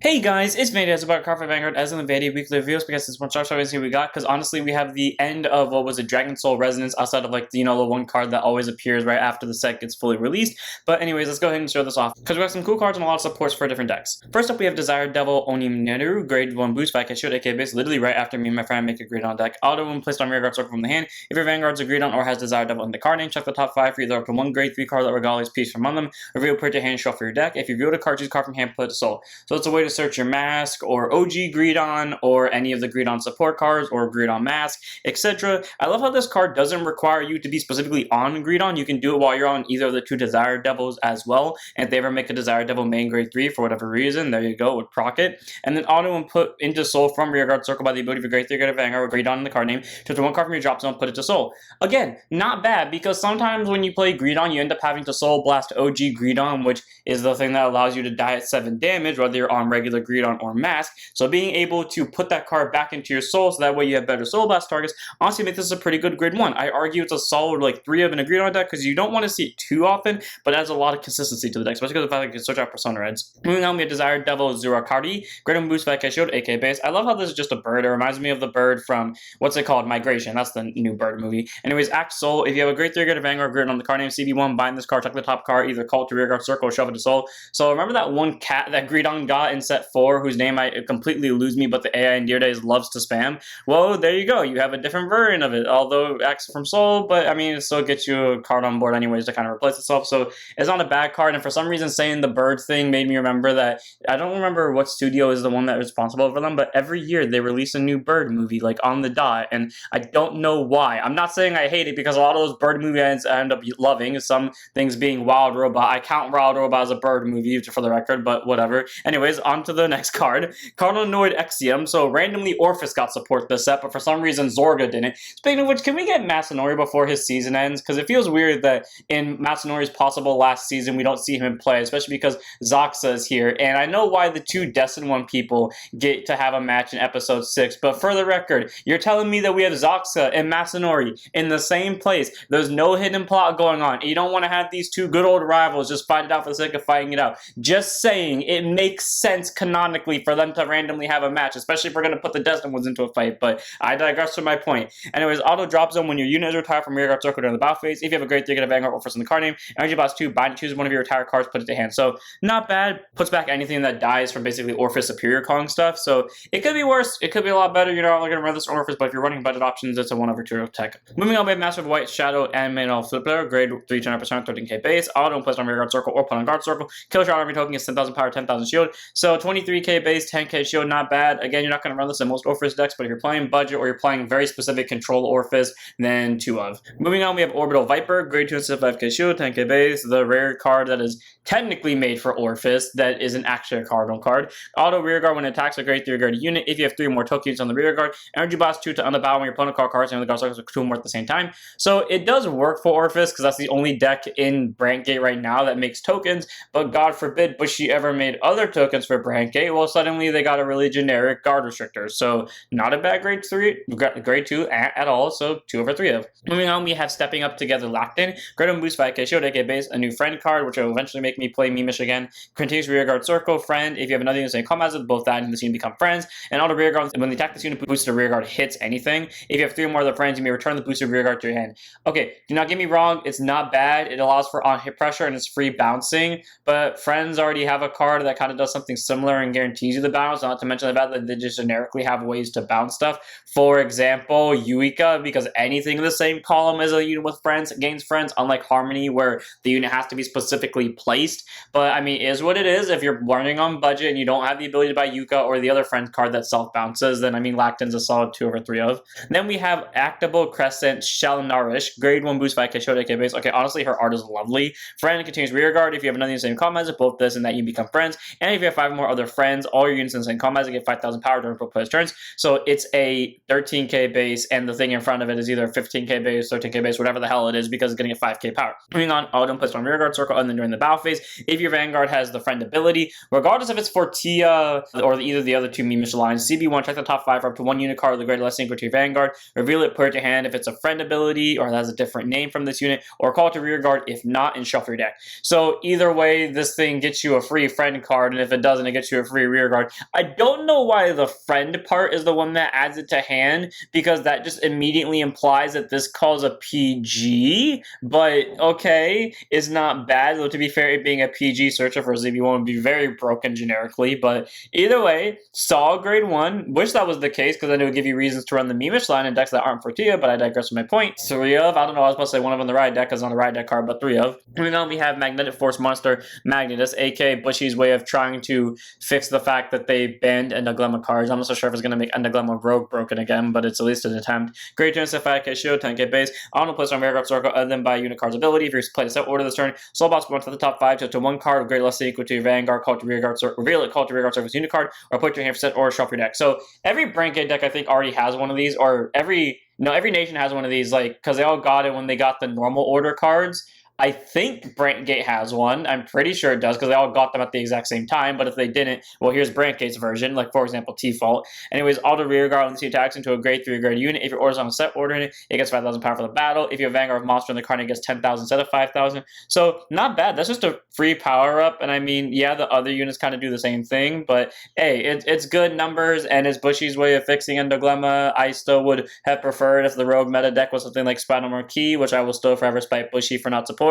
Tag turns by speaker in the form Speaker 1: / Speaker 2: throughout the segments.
Speaker 1: Hey guys, it's Vanity. It's about Card for Vanguard as in the Vanity weekly reviews because this one shot see we got, because honestly we have the end of what was a Dragon Soul Resonance outside of like the the one card that always appears right after the set gets fully released. But anyways, let's go ahead and show this off because we have some cool cards and a lot of supports for different decks. First up we have Desire Devil Onineru, grade 1 boost by Kashio aka base literally right after me and my friend make a grid on deck. Auto when placed on rear guard circle from the hand. If your Vanguard's agreed on or has Desire Devil in the card name, check the top 5 for either up to one grade 3 card that regales piece from among them. Reveal put your hand shuffle your deck. If you reveal a card, choose card from hand, put it to soul. So it's a way to search your mask or OG Greedon or any of the Greedon support cards or Greedon mask, etc. I love how this card doesn't require you to be specifically on Greedon. You can do it while you're on either of the two Desire Devils as well. And if they ever make a Desire Devil main grade 3 for whatever reason, there you go, with proc it. And then auto and put into soul from rear guard circle by the ability of a grade 3 grade Vanguard with Greedon in the card name. Just one card from your drop zone, put it to soul. Again, not bad, because sometimes when you play Greedon, you end up having to soul blast OG Greedon, which is the thing that allows you to die at 7 damage, whether you're on regular Greedon or mask. So being able to put that card back into your soul so that way you have better soul blast targets honestly makes this a pretty good grade 1. I argue it's a solid like 3 of an agreed on deck because you don't want to see it too often, but it adds a lot of consistency to the deck, especially because of the fact that you can switch out Persona Reds. Moving on, we have Desire Devil Zurakardi, grade 1 boost by Kashio aka base. I love how this is just a bird. It reminds me of the bird from what's it called? Migration. That's the new bird movie. Anyways, Act Soul. If you have a grade 3 grade Vanguard grid on the card name CB1, bind this card, check the top card, either call it to rear guard circle or shove it to soul. So remember that one cat that Greedon got in set 4 whose name I completely lose me, but the AI in Dear Days loves to spam? Well, there you go. You have a different version of it, although it acts from soul, but I mean, it still gets you a card on board anyways to kind of replace itself. So it's not a bad card, and for some reason saying the bird thing made me remember that I don't remember what studio is the one that's responsible for them, but every year they release a new bird movie like on the dot, and I don't know why. I'm not saying I hate it, because a lot of those bird movies I end up loving, some things being Wild Robot. I count Wild Robot as a bird movie for the record, but whatever. Anyways, on to the next card. Cardinaloid XM. So randomly Orphis got support this set, but for some reason Zorga didn't. Speaking of which, can we get Masanori before his season ends? Because it feels weird that in Masanori's possible last season we don't see him in play, especially because Zoxa is here. And I know why the two Destin 1 people get to have a match in episode 6, but for the record, you're telling me that we have Zoxa and Masanori in the same place. There's no hidden plot going on. You don't want to have these two good old rivals just fight it out for the sake of fighting it out. Just saying, it makes sense canonically for them to randomly have a match, especially if we're going to put the Destin ones into a fight, but I digress from my point. Anyways, auto drop zone when your unit is retired from rear guard circle during the battle phase. If you have a grade 3, get a Vanguard or first in the card name. Energy boss 2, bind to choose one of your retired cards, put it to hand. So not bad. Puts back anything that dies from basically Orphis Superior calling stuff. So it could be worse. It could be a lot better. You're not going to run this Orphis, but if you're running budget options, it's a 1/2 tech. Moving on, we have Master of White Shadow Animal Flipper, grade 3 10%, 13k base. Auto and place on rear guard circle or put on guard circle. Kill shot army token is 10,000 power, 10,000 shield. So 23k base, 10k shield, not bad. Again, you're not going to run this in most Orphis decks, but if you're playing budget or you're playing very specific control Orphis, then 2 of. Moving on, we have Orbital Viper, grade 2 5k shield, 10k base, the rare card that is technically made for Orphis, that isn't actually a cardinal card. Auto rear guard when it attacks a grade 3 guard unit. If you have 3 more tokens on the rear guard, energy boss 2 to unbound when your opponent card cards and the guard circles are 2 more at the same time. So it does work for Orphis because that's the only deck in Brandgate right now that makes tokens, but God forbid Bushy ever made other tokens for Brandgate, well suddenly they got a really generic guard restrictor. So not a bad grade 2 at all, so 2/3 of. Moving on, we have Stepping Up Together Lactin, grade 1 boost 5k shield, aka base, a new friend card, which will eventually make me play Mimish again. Continues rear guard circle, friend. If you have another unit in the same combat with both that and this unit become friends. And auto rear guard, when the attack this unit boosted rear guard hits anything. If you have 3 more of the friends, you may return the boosted rear guard to your hand. Okay, do not get me wrong, it's not bad. It allows for on hit pressure and it's free bouncing, but friends already have a card that kind of does something similar and guarantees you the bounce, not to mention the fact that they just generically have ways to bounce stuff. For example, Yuika, because anything in the same column as a unit with friends gains friends, unlike Harmony where the unit has to be specifically placed. But I mean, it is what it is. If you're running on budget and you don't have the ability to buy Yuka or the other friend card that self-bounces, then I mean Lactin's a solid 2/3 of. Then we have Actable Crescent Shall Nourish, grade 1 boost by Kashio aka base. Okay, honestly, her art is lovely. Friend continues rear guard. If you have another in the same combat, both this and that you become friends. And if you have 5 more other friends, all your units in the same combat get 5,000 power during both players' turns. So it's a 13k base, and the thing in front of it is either 15k base, 13k base, whatever the hell it is, because it's getting a 5k power. Moving on, auto placed on rear guard circle, and then during the battle phase, if your Vanguard has the friend ability, regardless if it's for Tia or either the other two Mimish lines, CB1, check the top 5 for up to 1 unit card of the greater less synchro to your Vanguard, reveal it, put it to hand if it's a friend ability or it has a different name from this unit, or call it to rear guard if not, and shuffle your deck. So either way, this thing gets you a free friend card, and if it doesn't, it gets you a free rear guard. I don't know why the friend part is the one that adds it to hand, because that just immediately implies that this calls a PG, but okay, it's not bad. Though to be fair, it being a PG searcher for ZB1 would be very broken generically, but either way, solid grade 1. Wish that was the case, because then it would give you reasons to run the Mimish line in decks that aren't Fortia, but I digress from my point. 3 of, I don't know, I was supposed to say one of on the ride deck, because on the ride deck card, but 3 of. Moving on, we have Magnetic Force Monster Magnetus, aka Bushy's way of trying to fix the fact that they banned Endoglemma cards. I'm not so sure if it's going to make Endoglemma Rogue broken again, but it's at least an attempt. Great turn, 5k shield, 10k base. On the place on Rear Circle, other than by unit card's ability. If you're playing a set order this turn, Soul Box going to the top 5 to 1 card of great less than equal to your Vanguard, call to Rear Guard, reveal it, call to Rear Guard Surface unit card, or put your hand for set or shuffle your deck. So every Brand Gate deck I think already has one of these, or every nation has one of these, like, because they all got it when they got the normal order cards. I think Brantgate has one. I'm pretty sure it does, because they all got them at the exact same time. But if they didn't, well, here's Brantgate's version, like, for example, T-Fault. Anyways, auto rear guard when he attacks into a grade 3 grade unit. If your order's on a set order in it, it gets 5,000 power for the battle. If you have Vanguard of Monster in the card, it gets 10,000 instead of 5,000. So, not bad. That's just a free power-up. And I mean, yeah, the other units kind of do the same thing. But, hey, it's good numbers, and it's Bushy's way of fixing Endoglemma. I still would have preferred if the Rogue meta deck was something like Spinal Marquis, which I will still forever spite Bushy for not supporting.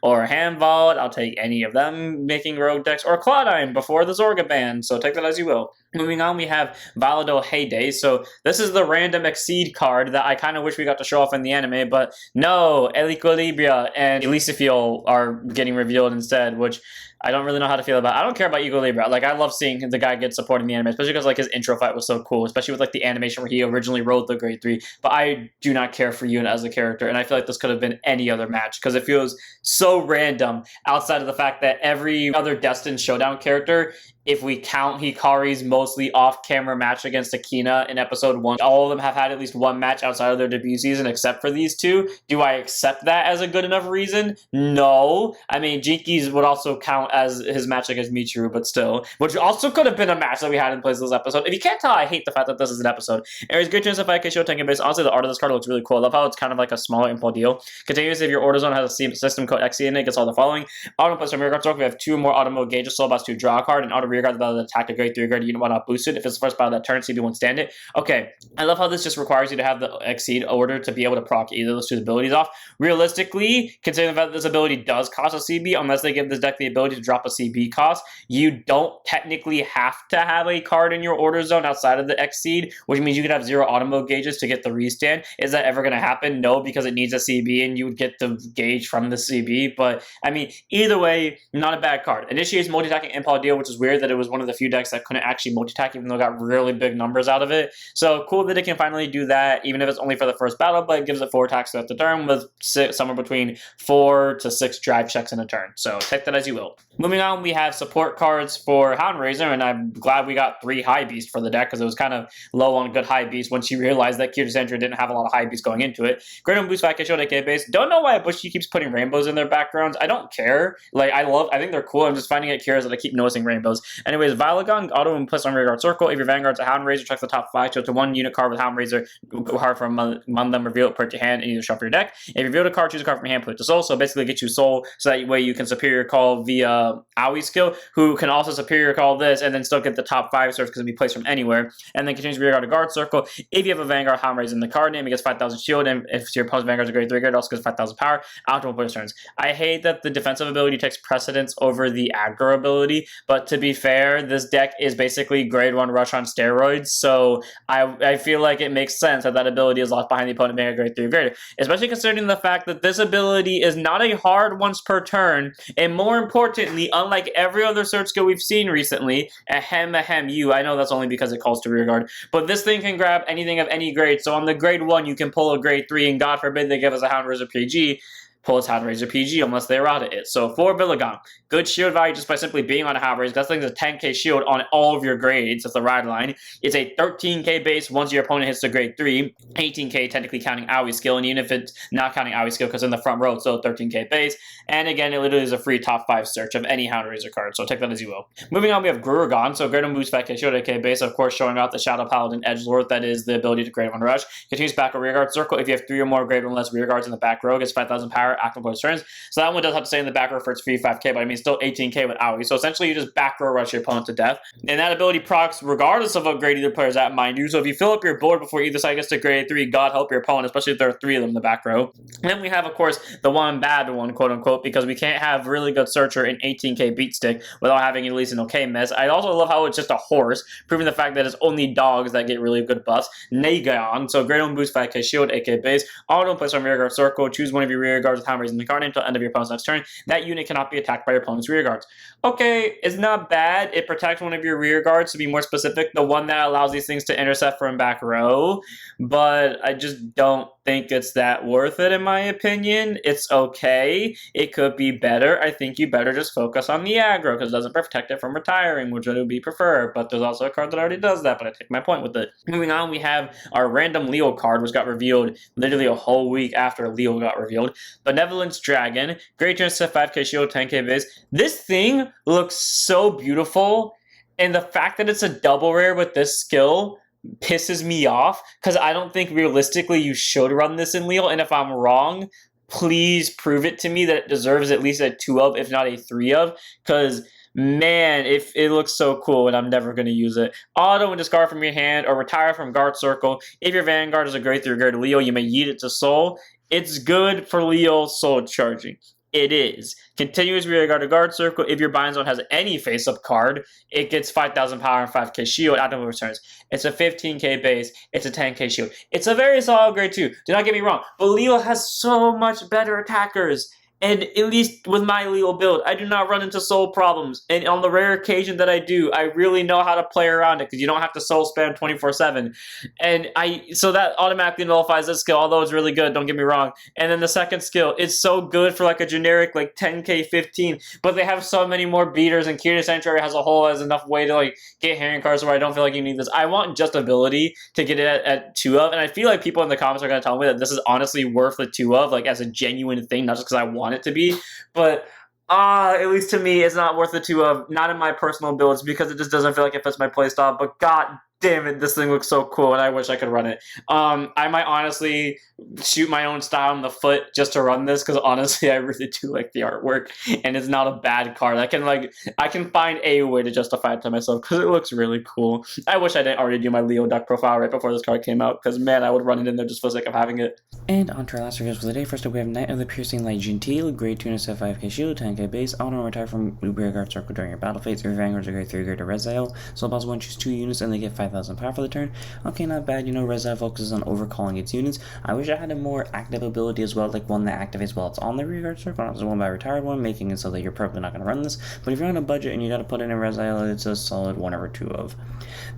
Speaker 1: Or Handvault, I'll take any of them making rogue decks, or Claudine before the Zorga ban, so take that as you will. Moving on, we have Valadol Heyday. So this is the random Exceed card that I kind of wish we got to show off in the anime, but no, El Equilibria and Elisifiel are getting revealed instead, which I don't really know how to feel about. I don't care about Equilibria. Like, I love seeing the guy get support in the anime, especially because, like, his intro fight was so cool, especially with, like, the animation where he originally rode the grade 3. But I do not care for Yuna as a character, and I feel like this could have been any other match, because it feels so random outside of the fact that every other Destined Showdown character, if we count Hikari's mostly off-camera match against Akina in episode 1, all of them have had at least one match outside of their debut season except for these two. Do I accept that as a good enough reason? No. I mean, Jinki's would also count as his match against Michiru, but still. Which also could have been a match that we had in place this episode. If you can't tell, I hate the fact that this is an episode. Anyways, great chance of 5k show 10k base. Honestly, the art of this card looks really cool. I love how it's kind of like a smaller impulse deal. Continuously, if your order zone has a system code XC in it, gets all the following. Auto plus from rear guard circle, we have 2 more auto mode gauges, soul boss to draw a card, and auto rear guard the attack a grade 3 grade unit while not boosted. If it's the first battle of that turn, CB1 stand it. Okay, I love how this just requires you to have the Exceed order to be able to proc either of those two abilities off. Realistically, considering the fact that this ability does cost a CB, unless they give this deck the ability to drop a CB cost, you don't technically have to have a card in your order zone outside of the Exceed, which means you could have 0 auto mode gauges to get the restand. Is that ever going to happen? No, because it needs a CB and you would get the gauge from the CB. But I mean, either way, not a bad card. Initiates multi-attacking impulse deal, which is weird that it was one of the few decks that couldn't actually multi-attack, even though it got really big numbers out of it. So cool that it can finally do that, even if it's only for the first battle, but it gives it 4 attacks throughout the turn with somewhere between 4 to 6 drive checks in a turn. So take that as you will. Moving on, we have support cards for Houndraiser, and I'm glad we got 3 High Beast for the deck, because it was kind of low on good High Beast once you realized that Kirtasandra didn't have a lot of High Beast going into it. Great on boost 5k show AK base. Don't know why Bushy keeps putting rainbows in their backgrounds. I don't care. Like, I think they're cool. I'm just finding it curious that I keep noticing rainbows. Anyways, Vilagon, auto and plus on rear guard circle. If your Vanguard's a Houndraiser, check the top 5, so to 1 unit card with Houndraiser, card from among them, reveal it, put it to hand, and either shuffle your deck. If you reveal a card, choose a card from your hand, put it to soul. So basically get you soul, so that way you can superior call via Aoi skill, who can also superior call this, and then still get the top 5 serves because it can be placed from anywhere. And then continues rear guard to guard circle. If you have a Vanguard Houndraiser in the card name, it gets 5,000 shield, and if your opponent's Vanguard's a grade 3 guard, it also gets 5,000 power. Optimal point turns. I hate that the defensive ability takes precedence over the aggro ability, but to be fair, this deck is basically grade 1 rush on steroids, so I feel like it makes sense that that ability is locked behind the opponent being a grade 3 or greater, especially considering the fact that this ability is not a hard once per turn, and more importantly, unlike every other search skill we've seen recently, ahem you, I know that's only because it calls to rear guard, but this thing can grab anything of any grade, so on the grade 1 you can pull a grade 3, and God forbid they give us a Houndraiser PG, pull its Houndraiser PG unless they errata it. So for Vilagon, good shield value just by simply being on a Houndraiser. That thing's a 10k shield on all of your grades. That's the ride line. It's a 13k base once your opponent hits the grade 3, 18k technically counting Aoi skill, and even if it's not counting Aoi skill because in the front row it's still 13k base. And again, it literally is a free top 5 search of any Houndraiser card, so take that as you will. Moving on, we have Gurugon. So great on boost 5k shield, 8k base, of course showing out the Shadow Paladin Edgelord, that is the ability to grade 1 rush. Continues back a rear guard circle. If you have 3 or more grade 1 less rear guards in the back row, gets 5,000 power. retire active bonus turns. So that one does have to stay in the back row for its free 5k, but I mean still 18k with AoE. So essentially you just back row rush your opponent to death. And that ability procs regardless of what grade either player's at, mind you. So if you fill up your board before either side gets to grade 3, God help your opponent, especially if there are 3 of them in the back row. And then we have, of course, the one bad one, quote unquote, because we can't have really good Searcher in 18k beat stick without having at least an okay mess. I also love how it's just a horse, proving the fact that it's only dogs that get really good buffs. Nagaon, so great on boost 5k shield, 8k base, auto place on rear guard circle, choose one of your rear guards with Houndraiser in the card until end of your opponent's next turn. That unit cannot be attacked by your opponent's rear guards. Okay, it's not bad. It protects one of your rear guards, to be more specific, the one that allows these things to intercept from back row, but I just don't think it's that worth it in my opinion. It's okay. It could be better. I think you better just focus on the aggro because it doesn't protect it from retiring, which would be preferred, but there's also a card that already does that, but I take my point with it. Moving on, we have our random Leo card, which got revealed literally a whole week after Leo got revealed. Benevolence Dragon, great chance to 5k shield, 10k base. This thing looks so beautiful, and the fact that it's a double rare with this skill pisses me off because I don't think realistically you should run this in Leo, and if I'm wrong, please prove it to me that it deserves at least a 2 of, if not a 3 of, because man, if it looks so cool and I'm never going to use it. Auto and discard from your hand or retire from guard circle. If your Vanguard is a grade 3 grade Leo, you may yeet it to soul. It's good for Leo soul charging. It is. Continuous rear guard to guard circle. If your bind zone has any face-up card, it gets 5,000 power and 5k shield after it returns. It's a 15k base. It's a 10k shield. It's a very solid grade 2. Do not get me wrong. But Leo has so much better attackers. And at least with my Leo build, I do not run into soul problems. And on the rare occasion that I do, I really know how to play around it because you don't have to soul spam 24/7. And so that automatically nullifies this skill, although it's really good, don't get me wrong. And then the second skill, it's so good for like a generic like 10k 15, but they have so many more beaters, and Kiernan Sanctuary as a whole has enough way to like get herring cards where I don't feel like you need this. I want just ability to get it at 2 of, and I feel like people in the comments are going to tell me that this is honestly worth the 2 of, like as a genuine thing, not just because I want it to be, but at least to me it's not worth the 2 of, not in my personal builds because it just doesn't feel like it fits my playstyle. But god damn it, this thing looks so cool and I wish I could run it. I might honestly shoot my own style in the foot just to run this because honestly I really do like the artwork and it's not a bad card. I can find a way to justify it to myself because it looks really cool. I wish I didn't already do my Leo deck profile right before this card came out because man, I would run it in there just for the sake of having it.
Speaker 2: And on to our last reviews for the day. First up, we have Knight of the Piercing Legental, grade 2 and 5k shield, 10k base, auto retire from rear guard circle during your battle phase. Your Vanguards are grade 3 grade to Ezel, so boss 1 choose 2 units and they get 5,000 power for the turn. Okay, not bad. You know, Ezel focuses on overcalling its units. I wish I had a more active ability as well, like one that activates while it's on the rear guard circle, not just one by retired one, making it so that you're probably not going to run this. But if you're on a budget and you got to put in a Ezel, it's a solid 1 or 2 of.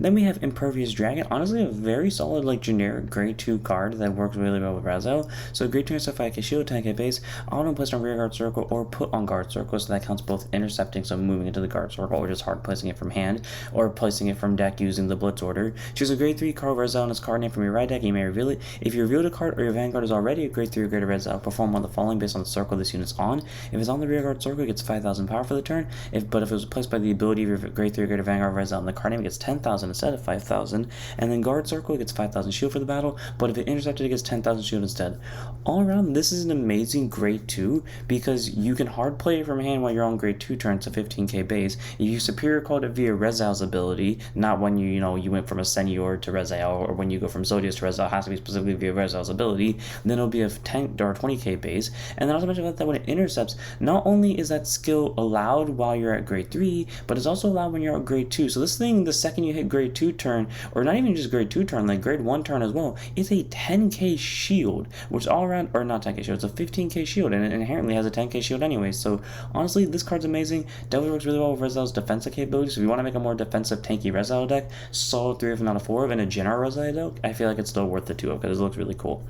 Speaker 2: Then we have Impervious Dragon, honestly a very solid like generic grade 2 card that works really well with Ezel. So grade 2 5k shield, 10k base, auto placed on rear guard circle or put on guard circle, so that counts both intercepting, so moving into the guard circle, or just hard placing it from hand, or placing it from deck using the blitz order. Choose a grade 3 card Ezel and its card name from your right deck, you may reveal it. If you revealed a card or your Vanguard is already a grade 3 or greater Ezel, perform one of the following based on the circle this unit's on. If it's on the rear guard circle, it gets 5,000 power for the turn. But if it was placed by the ability of your grade 3 or greater Vanguard Ezel and the card name, it gets 10,000 instead of 5,000. And then guard circle, it gets 5,000 shield for the battle, but if it intercepted, it gets 10,000 shield instead. All around, this is an amazing grade 2 because you can hard play it from hand while you're on grade 2 turns to 15k base. If you superior called it via Ezel's ability, not when you went from a Senior to Ezel, or when you go from Zodius to Ezel, has to be specifically via Ezel's ability, then it'll be a 10 or 20k base. And then also mention that when it intercepts, not only is that skill allowed while you're at grade 3, but it's also allowed when you're at grade 2. So this thing, the second you hit grade 2 turn, or not even just grade 2 turn, like grade 1 turn as well, it's a 10k shield, which all around, or not 10k shield, it's a 15k shield, and it inherently has a 10k shield anyway. So honestly, this card's amazing. Definitely works really well with Ezel's defensive capabilities. So if you want to make a more defensive tanky Ezel deck, solid 3 if not a 4 of, and a general Ezel deck, I feel like it's still worth the 2 of because it looks really cool.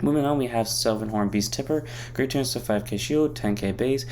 Speaker 2: Moving on, we have Silven Horn Beast Tipper, great chance to 5k shield, 10k base.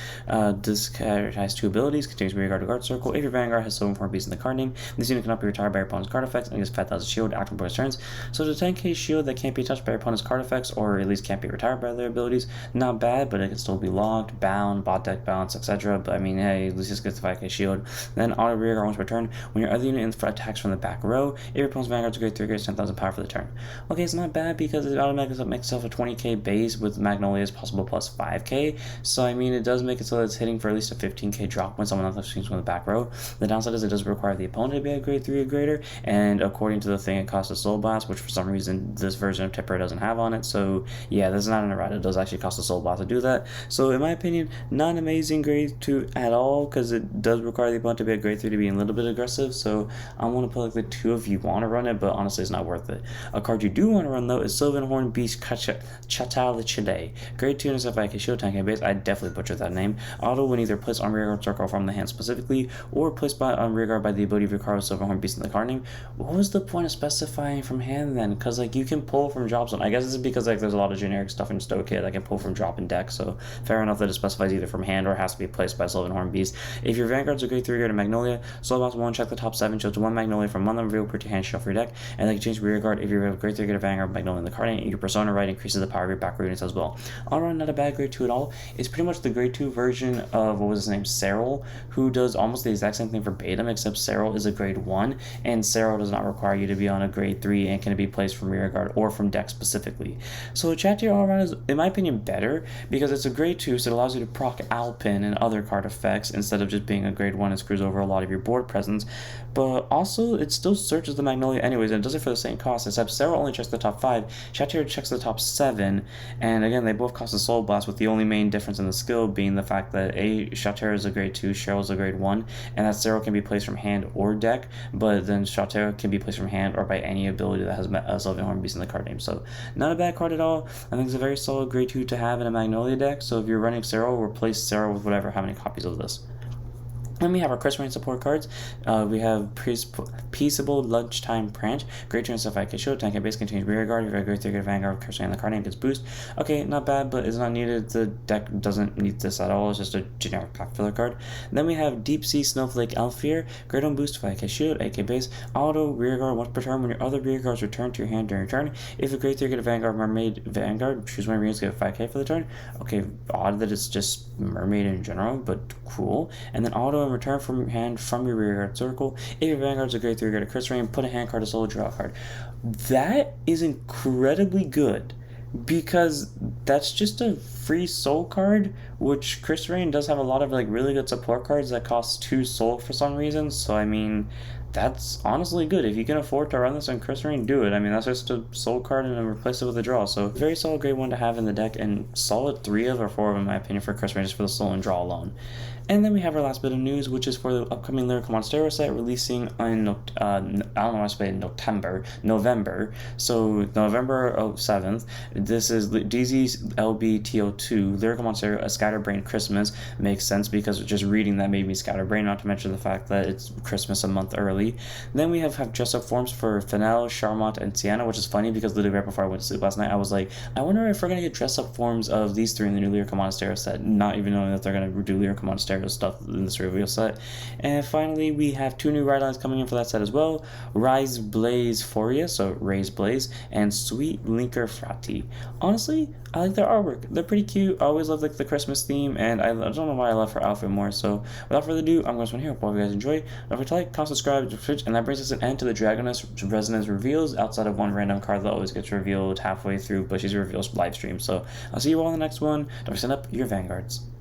Speaker 2: This card has 2 abilities, continues rear guard to guard circle. If your Vanguard has Silven Horn Beast in the card name, this unit cannot be retired by your opponent's card effects and gets 5,000 shield after bonus turns. So it's a 10k shield that can't be touched by your opponent's card effects, or at least can't be retired by their abilities. Not bad, but it can still be locked, bound, bot deck balance, etc. But I mean, hey, at least this gets the 5k shield. Then auto rear guard once per turn, when your other unit attacks from the back row, if your opponent's Vanguard is grade 3, gets 10,000 power for the turn. Okay, it's not bad because it automatically makes yourself a 20k base with Magnolia's possible plus 5k. So I mean, it does make it so that it's hitting for at least a 15k drop when someone else swings from the back row. The downside is it does require the opponent to be a grade 3 or greater, and according to the thing, it costs a Soul Blast, which for some reason this version of Tipper doesn't have on it. So yeah, this is not an errata. It does actually cost a Soul Blast to do that. So in my opinion, not an amazing grade 2 at all, because it does require the opponent to be a grade 3 to be a little bit aggressive. So I want to put like the 2 if you want to run it, but honestly it's not worth it. A card you do want to run though is Silven Horn Beast Chatale Chile. Grade 2 and FIK Shield Tank base. I definitely butchered that name. Auto when either placed on rearguard circle from the hand specifically, or placed on rearguard by the ability of your card with Silver Horn Beast in the card name. What was the point of specifying from hand then? Because like you can pull from drop zone. I guess this is because like there's a lot of generic stuff in Stow Kit I can pull from drop and deck, so fair enough that it specifies either from hand or has to be placed by Silven Horn Beast. If your Vanguards are grade 3 or to Magnolia, Soul Box 1, check the top 7, choose 1 Magnolia from 1 of them reveal, put your hand shuffle your deck, and then you change rearguard if you have grade 3 or to Vanguard Magnolia in the card, and your Persona right increases the power of your back row units as well. All around, not a bad grade 2 at all. It's pretty much the grade 2 version of, what was his name, Serral, who does almost the exact same thing for Batum, except Serral is a grade 1, and Serral does not require you to be on a grade 3 and can be placed from rearguard or from deck specifically. So chat tier all around is, in my opinion, better because it's a grade 2, so it allows you to proc Alpin and other card effects instead of just being a grade 1 and screws over a lot of your board presence. But also, it still searches the Magnolia anyways, and it does it for the same cost, except Serral only checks the top 5, chat tier checks the top 7, and again, they both cost a Soul Blast, with the only main difference in the skill being the fact that Shatter is a grade 2, Cheryl is a grade 1, and that Serral can be placed from hand or deck, but then Shatter can be placed from hand or by any ability that has a Silven Horn Beast in the card name. So not a bad card at all. I think it's a very solid grade 2 to have in a Magnolia deck, so if you're running Serral, replace Serral with whatever, how many copies of this. Then we have our Chris Rain support cards. We have Peaceable Lunchtime Branch, Great Turn Stuff IK Shield, Tank and Base contains Rearguard. If you have a Great 3 Vanguard, Chris Rain, the card name gets boost. Okay, not bad, but it's not needed. The deck doesn't need this at all. It's just a generic pack filler card. Then we have Deep Sea Snowflake Elfear, Great on Boost, IK Shield, AK Base, Auto, Rearguard once per turn. When your other Rearguards return to your hand during your turn, if a Great 3 Vanguard Mermaid Vanguard, choose one of your units, get a 5k for the turn. Okay, odd that it's just Mermaid in general, but cool. And then Auto in return from your hand from your rearguard circle. If your Vanguard's a grade 3, get a Chris Rain, put a hand card, a solo draw card. That is incredibly good because that's just a free soul card, which Chris Rain does have a lot of like really good support cards that cost 2 soul for some reason. So I mean, that's honestly good. If you can afford to run this on Chris Rain, do it. I mean, that's just a soul card and then replace it with a draw. So very solid grade 1 to have in the deck, and solid 3 of or 4 of in my opinion for Chris Rain just for the soul and draw alone. And then we have our last bit of news, which is for the upcoming Lyrical Monstero set releasing in, I don't know why I say November. So November 7th. This is DZ LBTO2, Lyrical Monstero, A Scatterbrain Christmas. Makes sense because just reading that made me scatterbrain, not to mention the fact that it's Christmas a month early. Then we have dress up forms for Fennel, Charmant, and Sienna, which is funny because literally right before I went to sleep last night, I was like, I wonder if we're going to get dress up forms of these 3 in the new Lyrical Monstero set, not even knowing that they're going to do Lyrical Monstero stuff in this reveal set. And finally, we have 2 new ride lines coming in for that set as well: Rise Blaze Foria, so Raise Blaze, and Sweet Linker Frati. Honestly, I like their artwork. They're pretty cute. I always love like the Christmas theme, and I don't know why I love her outfit more. So without further ado, I'm going to spend here. Hope you guys enjoy. Don't forget to like, comment, subscribe, switch, and that brings us an end to the Dragoness Resonance reveals, outside of one random card that always gets revealed halfway through Bushy's reveals live stream. So I'll see you all in the next one. Don't forget to send up your Vanguards.